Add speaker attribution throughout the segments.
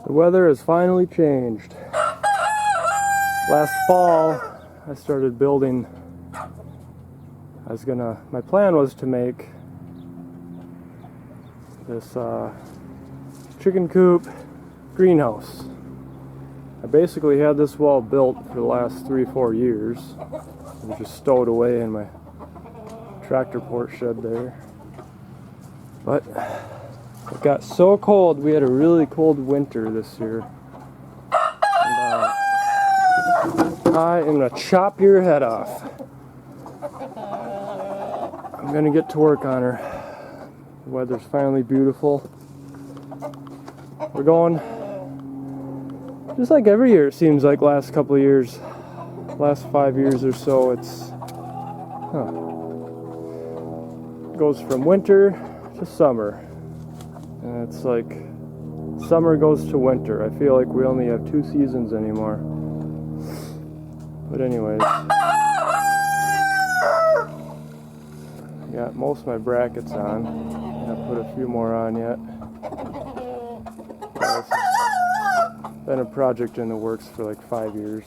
Speaker 1: The weather has finally changed. Last fall, I started building. My plan was to make this chicken coop greenhouse. I basically had this wall built for the last 3-4 years. It was just stowed away in my tractor port shed there. But it got so cold, we had a really cold winter this year. And, I am gonna chop your head off. I'm gonna get to work on her. The weather's finally beautiful. We're going, just like every year it seems like last couple of years, last 5 years or so, it goes from winter to summer. And it's like summer goes to winter. I feel like we only have 2 seasons anymore. But anyways, I got most of my brackets on. I'm gonna put a few more on yet. Yeah, this has been a project in the works for like 5 years.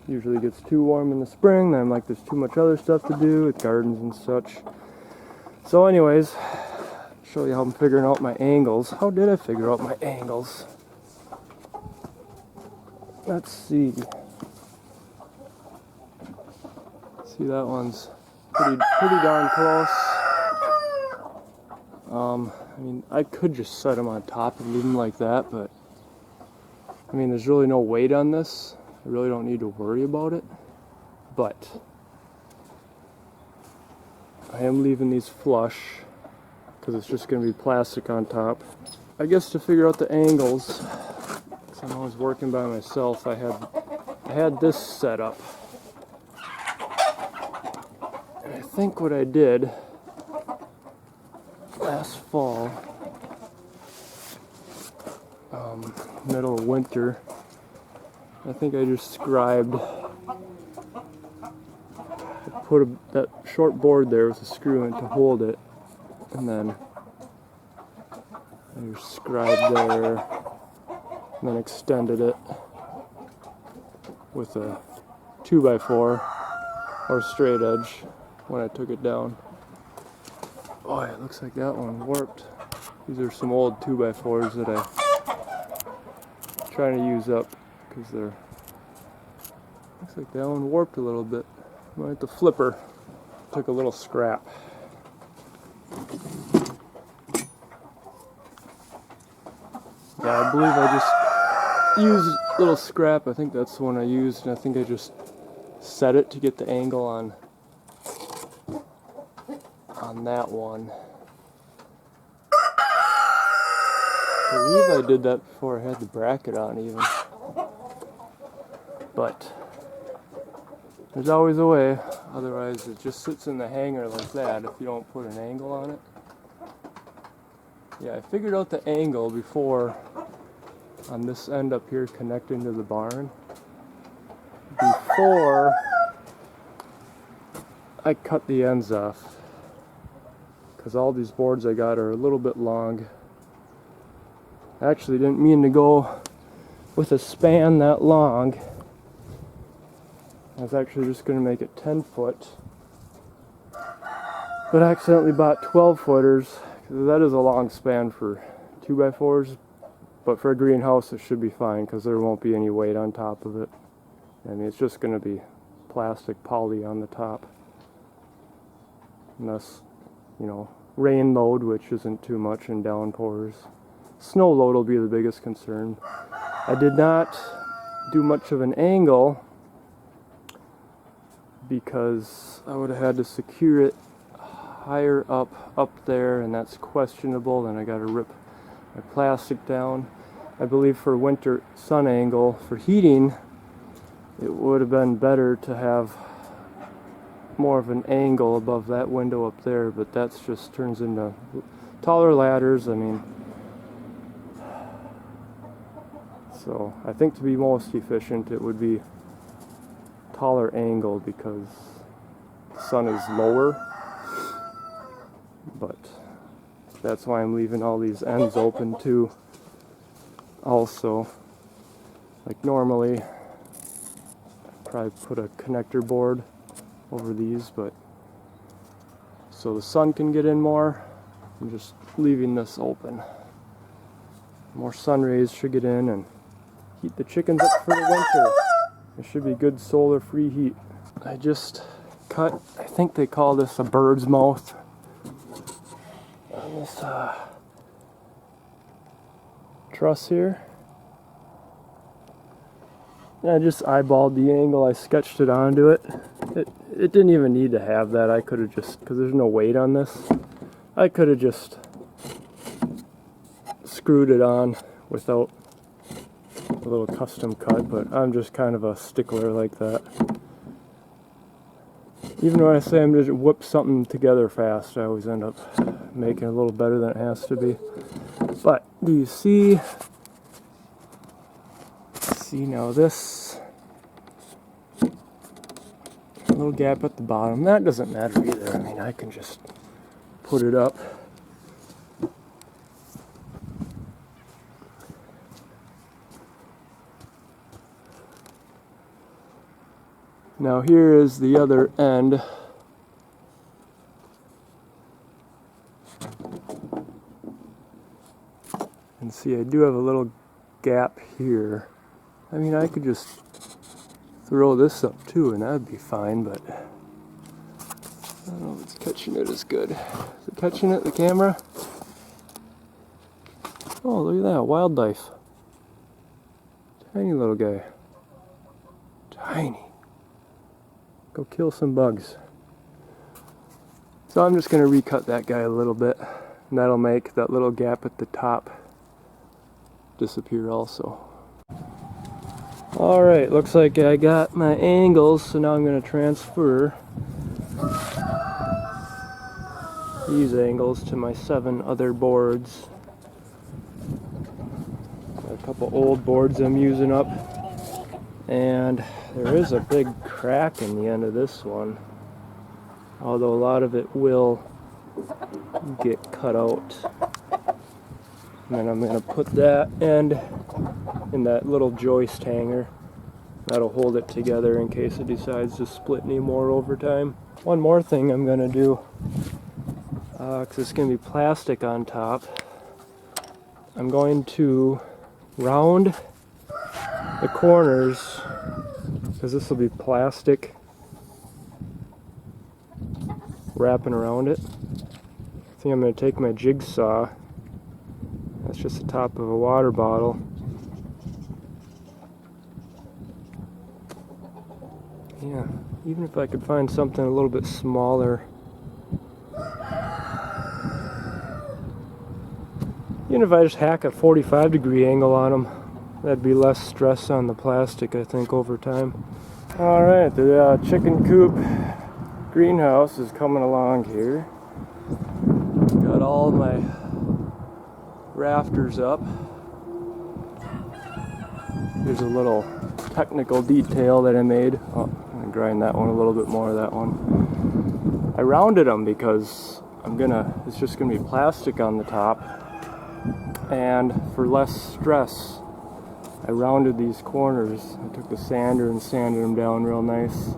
Speaker 1: Usually gets too warm in the spring, then I'm like there's too much other stuff to do with gardens and such. So anyways, show you how I'm figuring out my angles. How did I figure out my angles? Let's see. See, that one's pretty darn close. I mean, I could just set them on top and leave them like that, but I mean, there's really no weight on this. I really don't need to worry about it. But I am leaving these flush because it's just going to be plastic on top. I guess to figure out the angles, because I'm always working by myself, I had this set up. And I think what I did last fall, middle of winter, I think I just scribed, that short board there with a screw in it to hold it, and then I just scribed there, and then extended it with a 2x4 or straight edge when I took it down. Oh, it looks like that one warped. These are some old 2x4s that I'm trying to use up because they're, looks like that one warped a little bit. Might have to flip her. Took a little scrap. Yeah, I believe I just used a little scrap. I think that's the one I used, and I think I just set it to get the angle on that one. I believe I did that before I had the bracket on even. But there's always a way, otherwise it just sits in the hanger like that if you don't put an angle on it. Yeah, I figured out the angle before on this end up here connecting to the barn. Before I cut the ends off. Because all these boards I got are a little bit long. I actually didn't mean to go with a span that long. I was actually just going to make it 10 foot. But I accidentally bought 12 footers. Because that is a long span for 2x4s. But for a greenhouse it should be fine because there won't be any weight on top of it. I mean, it's just going to be plastic poly on the top. Unless, you know, rain load, which isn't too much, and downpours. Snow load will be the biggest concern. I did not do much of an angle because I would have had to secure it higher up there, and that's questionable. Then I got to rip my plastic down. I believe for winter sun angle for heating, it would have been better to have more of an angle above that window up there, but that's just turns into taller ladders. I mean, so I think to be most efficient it would be taller angle because the sun is lower. But that's why I'm leaving all these ends open too. also. Like normally, I'd probably put a connector board over these, but so the sun can get in more, I'm just leaving this open. More sun rays should get in and heat the chickens up for the winter. There should be good solar-free heat. I just cut, I think they call this a bird's mouth on this truss here. And I just eyeballed the angle, I sketched it onto it. It didn't even need to have that. I could have just, because there's no weight on this, I could have just screwed it on without a little custom cut, but I'm just kind of a stickler like that. Even when I say I'm just whip something together fast, I always end up making it a little better than it has to be. But do you see? See now this little gap at the bottom, that doesn't matter either. I mean, I can just put it up. Now here is the other end. And see, I do have a little gap here. I mean, I could just throw this up too and that'd be fine, but I don't know if it's catching it as good. Is it catching it, the camera? Oh, look at that, wildlife. Tiny little guy. Tiny. Go kill some bugs. So I'm just going to recut that guy a little bit, and that'll make that little gap at the top disappear also. Alright, looks like I got my angles, so now I'm going to transfer these angles to my 7 other boards. Got a couple old boards I'm using up, and there is a big crack in the end of this one, although a lot of it will get cut out. And then I'm going to put that end in that little joist hanger. That'll hold it together in case it decides to split anymore over time. One more thing I'm going to do, because it's going to be plastic on top, I'm going to round the corners, because this will be plastic wrapping around it. I think I'm going to take my jigsaw, that's just the top of a water bottle, yeah, even if I could find something a little bit smaller, even if I just hack a 45-degree angle on them, that'd be less stress on the plastic, I think, over time. Alright, the chicken coop greenhouse is coming along here. Got all my rafters up. Here's a little technical detail that I made. Oh, I'm going to grind that one a little bit more, that one. I rounded them because it's just going to be plastic on the top. And for less stress, I rounded these corners. I took the sander and sanded them down real nice.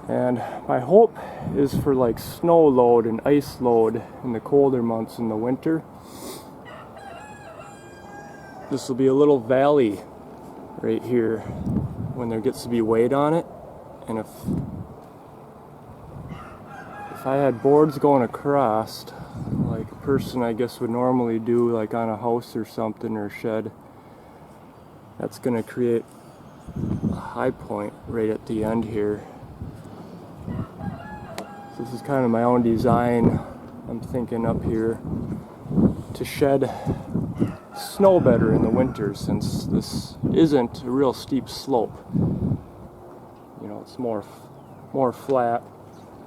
Speaker 1: And my hope is for like snow load and ice load in the colder months in the winter. This will be a little valley right here when there gets to be weight on it. And if I had boards going across, like a person I guess would normally do like on a house or something, or shed, that's going to create a high point right at the end here. So this is kind of my own design I'm thinking up here to shed snow better in the winter, since this isn't a real steep slope. You know, it's more flat.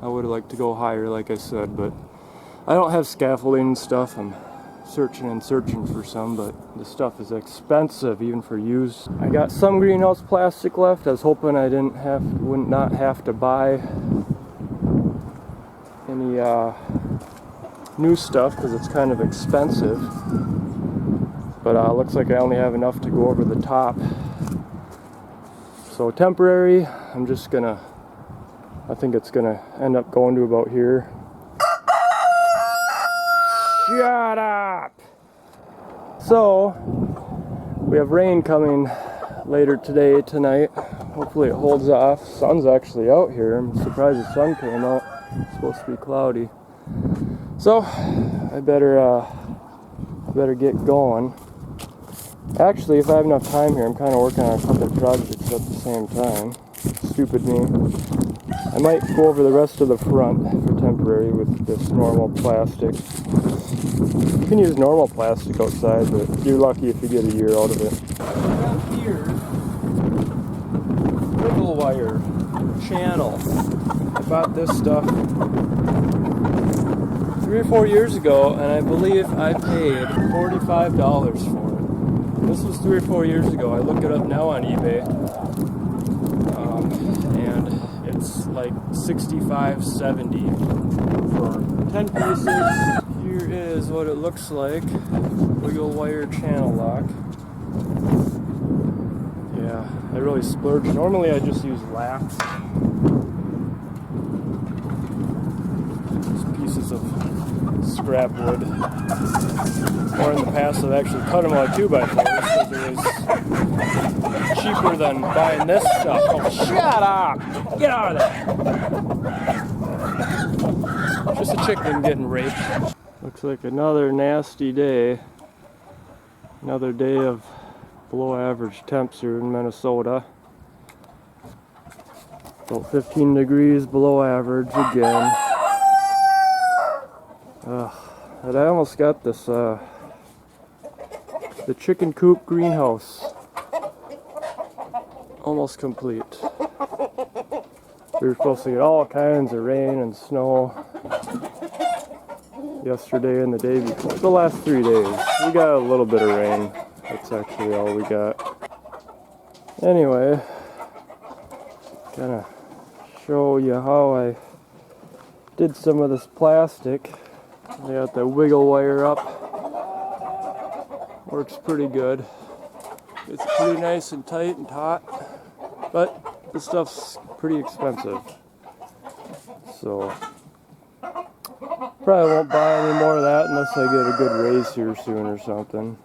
Speaker 1: I would like to go higher, like I said, but I don't have scaffolding and stuff. I'm searching for some, but the stuff is expensive even for used. I got some greenhouse plastic left. I was hoping I would not have to buy any new stuff because it's kind of expensive. But looks like I only have enough to go over the top. So temporary, I'm just gonna, I think it's gonna end up going to about here. Shut up! So, we have rain coming later today, tonight. Hopefully it holds off. Sun's actually out here. I'm surprised the sun came out. It's supposed to be cloudy. So, I better get going. Actually, if I have enough time here, I'm kind of working on a couple projects at the same time. Stupid me. I might go over the rest of the front for temporary with this normal plastic. You can use normal plastic outside, but you're lucky if you get a year out of it. Around here, wiggle wire channel. I bought this stuff 3 or 4 years ago, and I believe I paid $45 for it. This was 3 or 4 years ago. I look it up now on eBay, and it's like $65.70 for 10 pieces. Here is what it looks like. Wiggle wire channel lock. Yeah, I really splurged. Normally I just use laths. Just pieces of scrap wood. Or in the past I've actually cut them on 2x4s because it was cheaper than buying this stuff. Oh, shut up! Get out of there! Just a chicken getting raped. Looks like another nasty day. Another day of below average temps here in Minnesota. About 15 degrees below average again. And I almost got this, the chicken coop greenhouse almost complete. We were supposed to get all kinds of rain and snow yesterday and the day before. The last 3 days. We got a little bit of rain. That's actually all we got. Anyway, gonna show you how I did some of this plastic. I got the wiggle wire up. Works pretty good. It's pretty nice and tight and taut, but this stuff's pretty expensive. So probably won't buy any more of that unless I get a good raise here soon or something.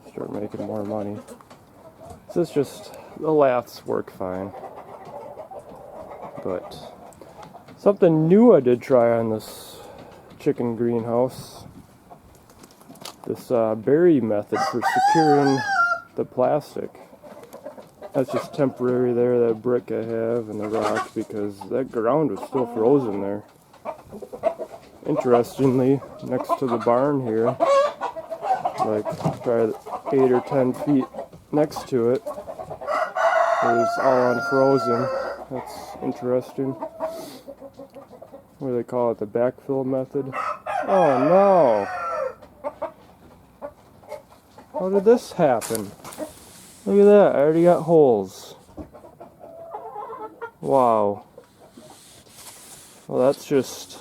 Speaker 1: Start making more money. So it's just, the laths work fine. But something new I did try on this chicken greenhouse. This berry method for securing the plastic. That's just temporary there, that brick I have and the rock, because that ground was still frozen there. Interestingly, next to the barn here, like probably 8 or 10 feet next to it, it was all unfrozen. That's interesting. What do they call it? The backfill method? Oh no! How did this happen? Look at that, I already got holes. Wow. Well, that's just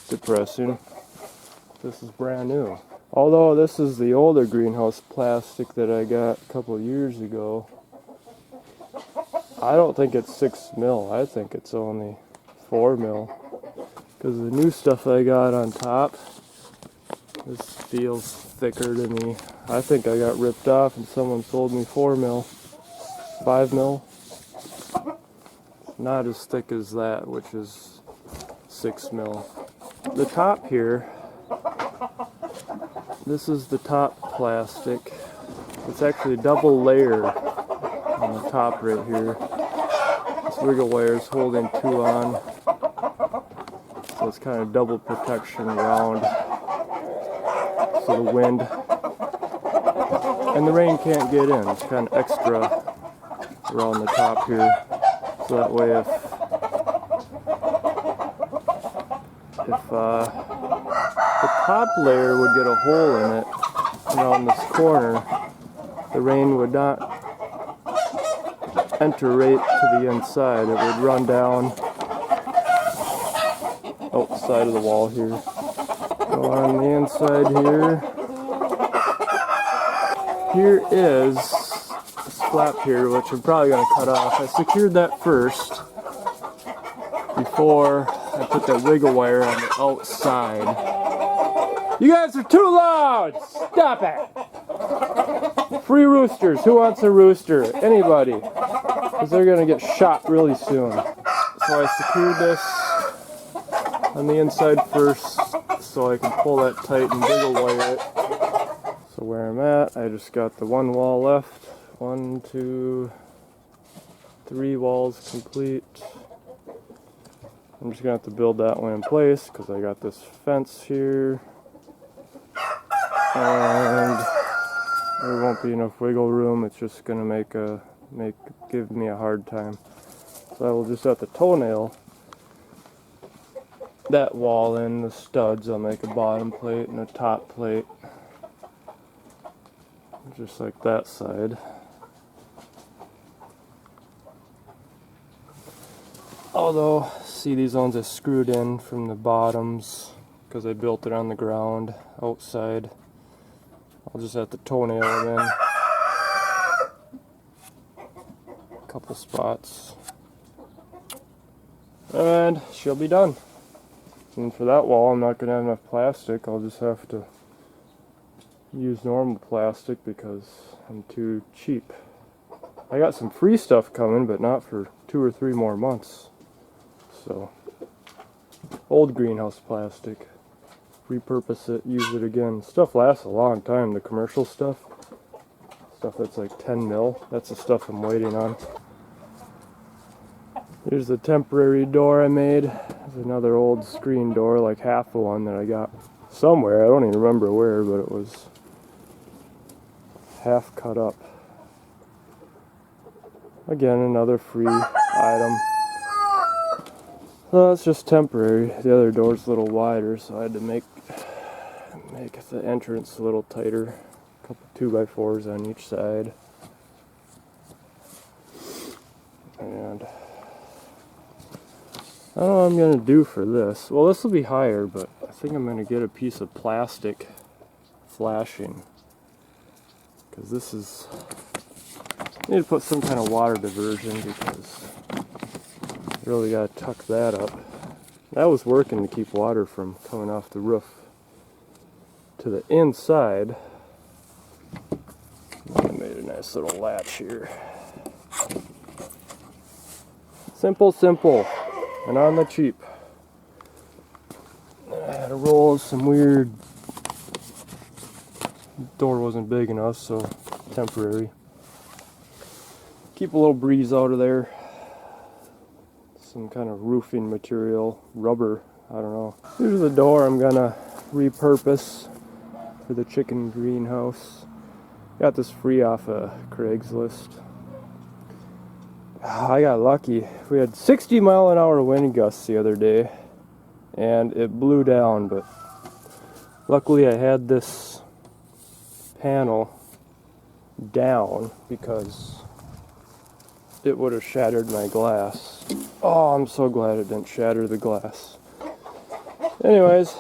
Speaker 1: depressing. This is brand new. Although this is the older greenhouse plastic that I got a couple years ago. I don't think it's 6 mil. I think it's only 4 mil. Because the new stuff I got on top, this feels thicker to me. I think I got ripped off and someone sold me 4 mil. 5 mil. Not as thick as that, which is 6 mil. The top here, this is the top plastic. It's actually a double layer on the top right here. This wiggle wire is holding 2 on. So it's kind of double protection around. So the wind and the rain can't get in. It's kind of extra around the top here. So that way if the top layer would get a hole in it around this corner, the rain would not enter right to the inside. It would run down outside of the wall here. So on the inside here, here is this flap here, which I'm probably going to cut off. I secured that first before I put that wiggle wire on the outside. You guys are too loud! Stop it! Free roosters. Who wants a rooster? Anybody. Because they're going to get shot really soon. So I secured this on the inside first so I can pull that tight and wiggle wire it. So where I'm at, I just got the one wall left. 1, 2, 3 walls complete. I'm just going to have to build that one in place because I got this fence here. And there won't be enough wiggle room. It's just going to give me a hard time. So I will just have to toenail that wall in the studs. I'll make a bottom plate and a top plate, just like that side. Although, see, these ones are screwed in from the bottoms because I built it on the ground outside. I'll just have to toenail them in a couple spots, and she'll be done. And for that wall, I'm not going to have enough plastic. I'll just have to use normal plastic because I'm too cheap. I got some free stuff coming, but not for 2 or 3 more months. So, old greenhouse plastic. Repurpose it, use it again. Stuff lasts a long time. The commercial stuff that's like 10 mil, that's the stuff I'm waiting on. Here's the temporary door I made. There's another old screen door, like half the one that I got somewhere. I don't even remember where, but it was half cut up. Again, another free item. Well, it's just temporary. The other door's a little wider, so I had to make the entrance a little tighter. A couple 2x4s on each side. And I don't know what I'm going to do for this. Well, this will be higher, but I think I'm going to get a piece of plastic flashing. Because this is... I need to put some kind of water diversion because I really got to tuck that up. That was working to keep water from coming off the roof to the inside. I made a nice little latch here. Simple, simple. And on the cheap. I had a roll of some weird... door wasn't big enough, so temporary. Keep a little breeze out of there. Some kind of roofing material, rubber, I don't know. Here's the door I'm gonna repurpose for the chicken greenhouse. Got this free off of Craigslist. I got lucky. We had 60-mile-an-hour wind gusts the other day, and it blew down, but luckily I had this panel down because it would have shattered my glass. Oh, I'm so glad it didn't shatter the glass. Anyways,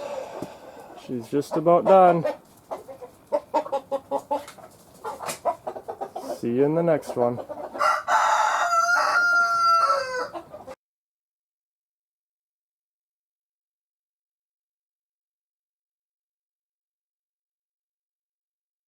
Speaker 1: she's just about done. See you in the next one.